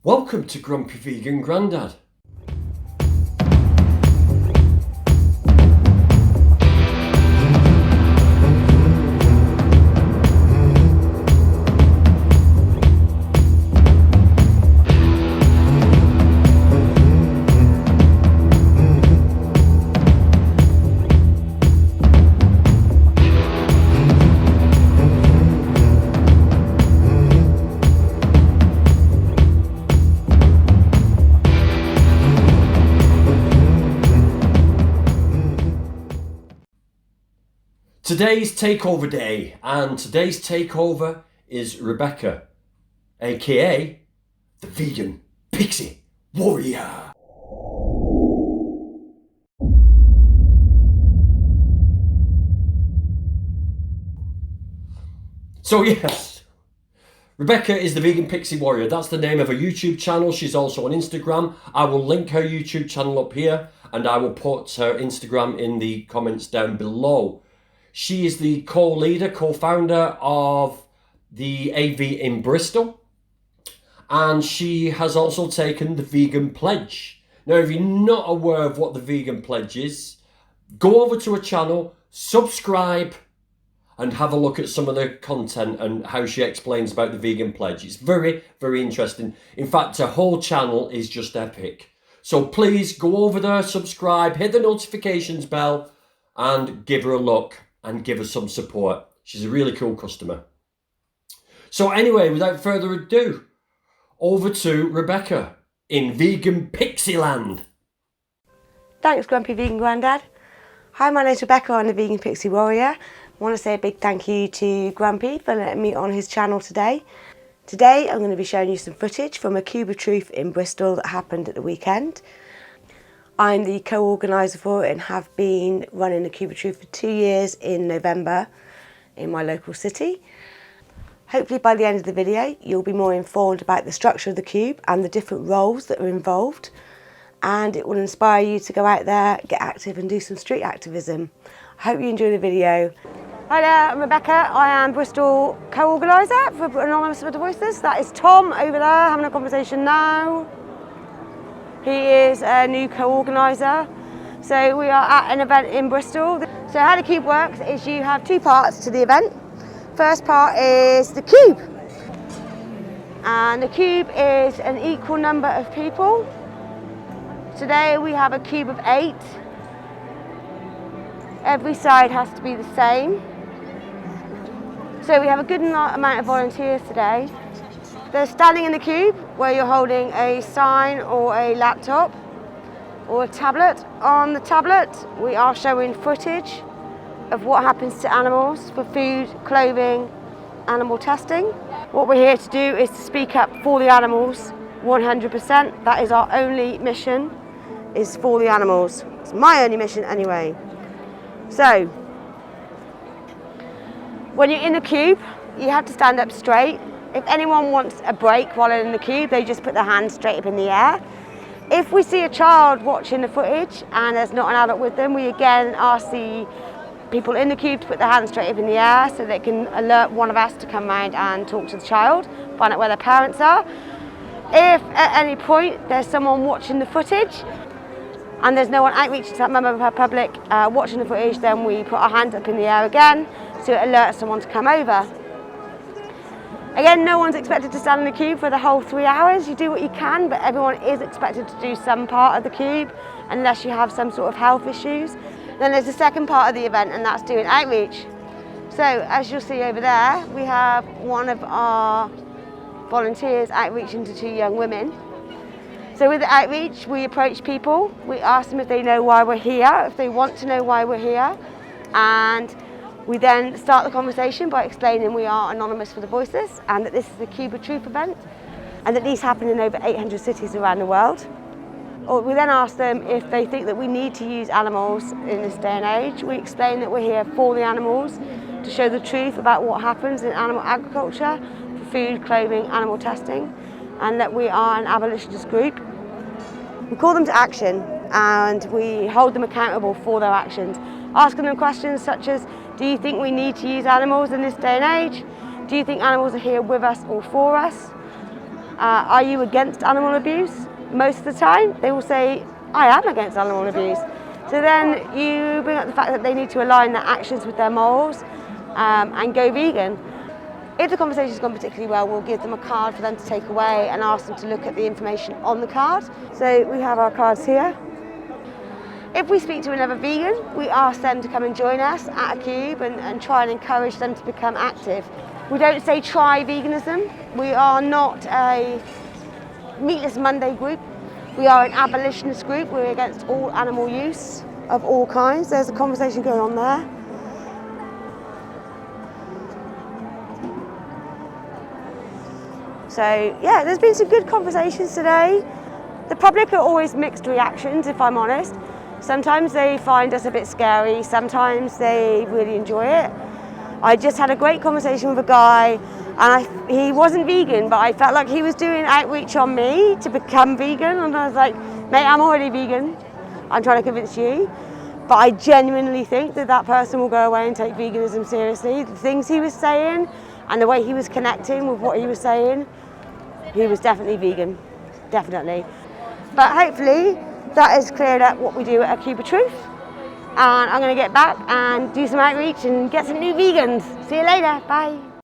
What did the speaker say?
Welcome to Grumpy Vegan Grandad. Today's takeover day, and today's takeover is Rebecca, aka the vegan pixie warrior. So yes, Rebecca is the vegan pixie warrior. That's the name of her YouTube channel. She's also on Instagram. I will link her YouTube channel up here, and I will put her Instagram in the comments down below. She is the co-leader, co-founder of the AV in Bristol, and she has also taken the Vegan Pledge. Now, if you're not aware of what the Vegan Pledge is, go over to her channel, subscribe, and have a look at some of the content and how she explains about the Vegan Pledge. It's very, very interesting. In fact, her whole channel is just epic. So please go over there, subscribe, hit the notifications bell, and give her a look. And give us some support. She's a really cool customer. So anyway, without further ado, over to Rebecca in Vegan Pixie Land. Thanks, Grumpy Vegan Grandad. Hi, my name's Rebecca. I'm the Vegan Pixie Warrior. I want to say a big thank you to Grumpy for letting me on his channel today. Today, I'm going to be showing you some footage from a Cube of Truth in Bristol that happened at the weekend. I'm the co-organiser for it and have been running the Cube of Truth for 2 years in November in my local city. Hopefully by the end of the video you'll be more informed about the structure of the Cube and the different roles that are involved, and it will inspire you to go out there, get active and do some street activism. I hope you enjoy the video. Hi there, I'm Rebecca. I am Bristol co-organiser for Anonymous with the Voices. That is Tom over there having a conversation now. He is a new co-organiser. So we are at an event in Bristol. So how the Cube works is you have two parts to the event. First part is the Cube. And the Cube is an equal number of people. Today we have a Cube of 8. Every side has to be the same. So we have a good amount of volunteers today. They're standing in the Cube where you're holding a sign or a laptop or a tablet. On the tablet we are showing footage of what happens to animals for food, clothing, animal testing. What we're here to do is to speak up for the animals 100%. That is our only mission, is for the animals. It's my only mission anyway. So when you're in the Cube you have to stand up straight. If anyone wants a break while in the Cube, they just put their hands straight up in the air. If we see a child watching the footage and there's not an adult with them, we again ask the people in the Cube to put their hands straight up in the air so they can alert one of us to come round and talk to the child, find out where their parents are. If at any point there's someone watching the footage and there's no one outreach to that member of our public watching the footage, then we put our hands up in the air again to alert someone to come over. Again, no one's expected to stand in the Cube for the whole 3 hours. You do what you can, but everyone is expected to do some part of the Cube unless you have some sort of health issues. Then there's the second part of the event, and that's doing outreach. So as you'll see over there, we have one of our volunteers outreaching to 2 young women. So with the outreach, we approach people. We ask them if they know why we're here, if they want to know why we're here, and we then start the conversation by explaining we are Anonymous for the Voices and that this is a Cube of Truth event and that these happen in over 800 cities around the world. Or we then ask them if they think that we need to use animals in this day and age. We explain that we're here for the animals to show the truth about what happens in animal agriculture, for food, clothing, animal testing, and that we are an abolitionist group. We call them to action and we hold them accountable for their actions, asking them questions such as, do you think we need to use animals in this day and age? Do you think animals are here with us or for us? Are you against animal abuse? Most of the time, they will say, I am against animal abuse. So then you bring up the fact that they need to align their actions with their morals and go vegan. If the conversation's gone particularly well, we'll give them a card for them to take away and ask them to look at the information on the card. So we have our cards here. If we speak to another vegan, we ask them to come and join us at a cube and try and encourage them to become active. We don't say try veganism. We are not a Meatless Monday group. We are an abolitionist group. We're against all animal use of all kinds. There's a conversation going on there. So yeah, there's been some good conversations today. The public are always mixed reactions, if I'm honest. Sometimes they find us a bit scary, sometimes they really enjoy it. I just had a great conversation with a guy, and he wasn't vegan, but I felt like he was doing outreach on me to become vegan, and I was like, mate, I'm already vegan. I'm trying to convince you. But I genuinely think that that person will go away and take veganism seriously. The things he was saying and the way he was connecting with what he was saying, he was definitely vegan, definitely. But hopefully that has cleared up what we do at A Cube of Truth. And I'm going to get back and do some outreach and get some new vegans. See you later. Bye.